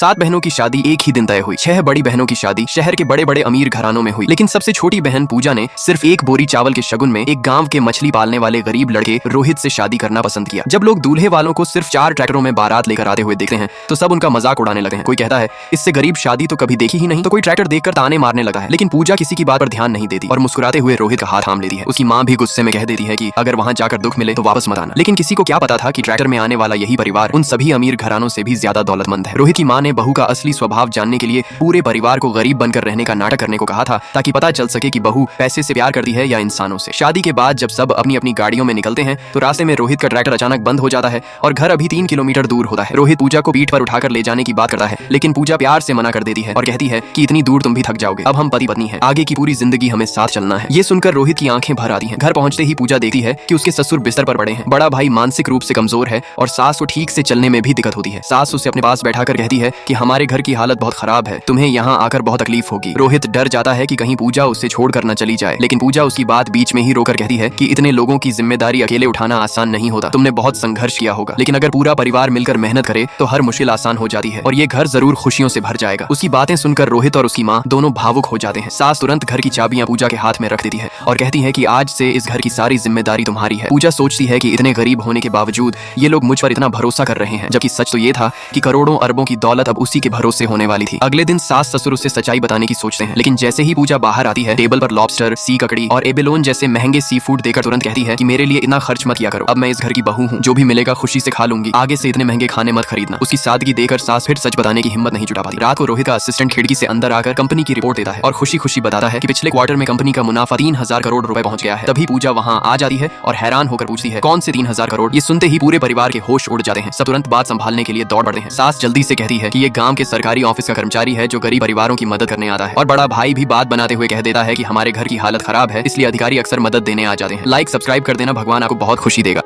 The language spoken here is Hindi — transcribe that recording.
7 बहनों की शादी एक ही दिन तय हुई। 6 बड़ी बहनों की शादी शहर के बड़े बड़े अमीर घरानों में हुई, लेकिन सबसे छोटी बहन पूजा ने सिर्फ एक बोरी चावल के शगुन में एक गांव के मछली पालने वाले गरीब लड़के रोहित से शादी करना पसंद किया। जब लोग दूल्हे वालों को सिर्फ 4 ट्रैक्टरों में बारात लेकर आते हुए देखते हैं तो सब उनका मजाक उड़ाने लगते हैं। कोई कहता है इससे गरीब शादी तो कभी देखी ही नहीं, तो कोई ट्रैक्टर देखकर ताने मारने लगा है। लेकिन पूजा किसी की बात पर ध्यान नहीं देती और मुस्कुराते हुए रोहित का हाथ थाम लेती है। उसकी माँ भी गुस्से में कह देती है कि अगर वहां जाकर दुख मिले तो वापस मत आना। लेकिन किसी को क्या पता था कि ट्रैक्टर में आने वाला यही परिवार उन सभी अमीर घरानों से भी ज्यादा दौलतमंद है। रोहित की माँ ने बहू का असली स्वभाव जानने के लिए पूरे परिवार को गरीब बनकर रहने का नाटक करने को कहा था, ताकि पता चल सके कि बहू पैसे से प्यार करती है या इंसानों से। शादी के बाद जब सब अपनी अपनी गाड़ियों में निकलते हैं तो रास्ते में रोहित का ट्रैक्टर अचानक बंद हो जाता है और घर अभी 3 किलोमीटर दूर होता है। रोहित पूजा को पीठ पर उठाकर ले जाने की बात करता है, लेकिन पूजा प्यार से मना कर देती है और कहती है कि इतनी दूर तुम भी थक जाओगे, अब हम पति पत्नी हैं, आगे की पूरी जिंदगी हमें साथ चलना है। ये सुनकर रोहित की आंखें भर आती हैं। घर पहुंचते ही पूजा देखती है कि उसके ससुर बिस्तर पर पड़े हैं। बड़ा भाई मानसिक रूप से कमजोर है और सास को ठीक से चलने में भी दिक्कत होती है। सास उसे अपने पास बैठाकर कहती है कि हमारे घर की हालत बहुत खराब है, तुम्हें यहाँ आकर बहुत तकलीफ होगी। रोहित डर जाता है कि कहीं पूजा उसे छोड़कर न चली जाए, लेकिन पूजा उसकी बात बीच में ही रोकर कहती है कि इतने लोगों की जिम्मेदारी अकेले उठाना आसान नहीं होता, तुमने बहुत संघर्ष किया होगा, लेकिन अगर पूरा परिवार मिलकर मेहनत करे तो हर मुश्किल आसान हो जाती है और ये घर जरूर खुशियों से भर जाएगा। उसकी बातें सुनकर रोहित और उसकी माँ दोनों भावुक हो जाते हैं। सास तुरंत घर की चाबियां पूजा के हाथ में रख देती है और कहती है कि आज से इस घर की सारी जिम्मेदारी तुम्हारी है। पूजा सोचती है कि इतने गरीब होने के बावजूद ये लोग मुझ पर इतना भरोसा कर रहे हैं, जबकि सच तो ये था कि करोड़ों अरबों की दौलत अब उसी के भरोसे होने वाली थी। अगले दिन सास ससुर उसे सच्चाई बताने की सोचते हैं, लेकिन जैसे ही पूजा बाहर आती है टेबल पर लॉबस्टर, सी ककड़ी और एबेलोन जैसे महंगे सी फूड देकर तुरंत कहती है कि मेरे लिए इतना खर्च मत किया करो, अब मैं इस घर की बहू हूँ, जो भी मिलेगा खुशी से खा लूंगी, आगे से इतने महंगे खाने मत खरीदना। उसकी सादगी देकर सास फिर सच बताने की हिम्मत नहीं जुटा पाती। रात को रोहित का असिस्टेंट खिड़की से अंदर आकर कंपनी की रिपोर्ट देता है और खुशी खुशी बताता है कि पिछले क्वार्टर में कंपनी का मुनाफा 3000 करोड़ रुपए पहुंच गया है। तभी पूजा वहां आ जाती है और हैरान होकर पूछती है कौन से 3000 करोड़। ये सुनते ही पूरे परिवार के होश उड़ जाते हैं। सब तुरंत बात संभालने के लिए दौड़ पड़ते हैं। सास जल्दी से कहती है कि ये गांव के सरकारी ऑफिस का कर्मचारी है जो गरीब परिवारों की मदद करने आता है, और बड़ा भाई भी बात बनाते हुए कह देता है कि हमारे घर की हालत खराब है, इसलिए अधिकारी अक्सर मदद देने आ जाते हैं। लाइक सब्सक्राइब कर देना, भगवान आपको बहुत खुशी देगा।